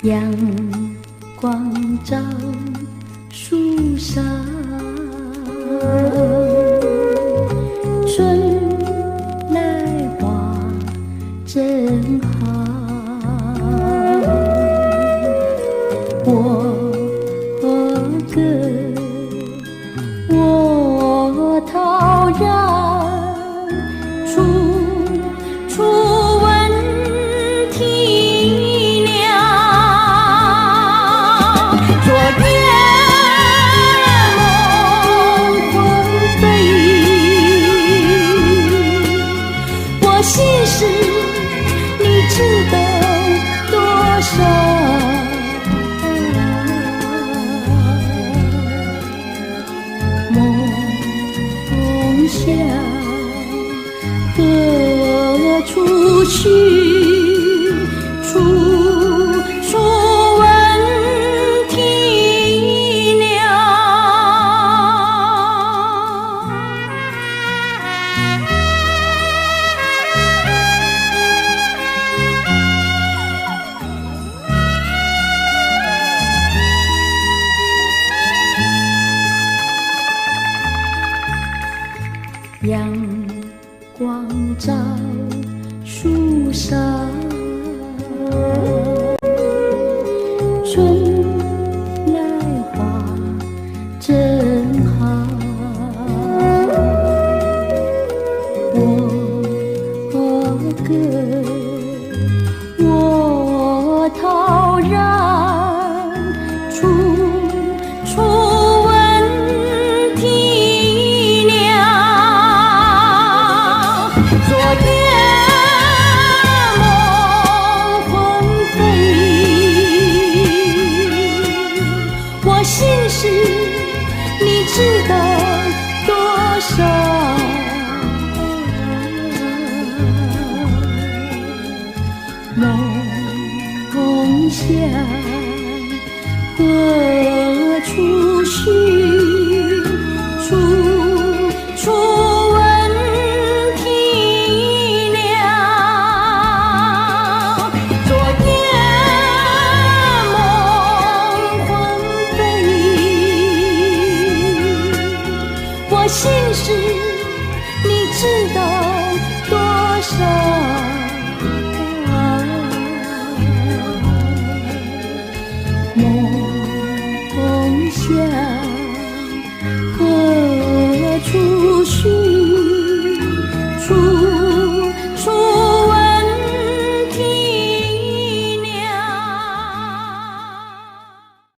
阳光照树上，春来花正好。我歌，我陶然，初闻啼鸟。昨夜梦魂飞，我心事你知道多少？梦想何处去？初闻啼鸟。阳光照树上，春来花正好。我歌，我陶然，初闻啼鸟。昨夜梦魂飞，我心事你知道多少？梦想何处去？初闻啼鸟。昨夜梦魂飞，我心事你知道多少？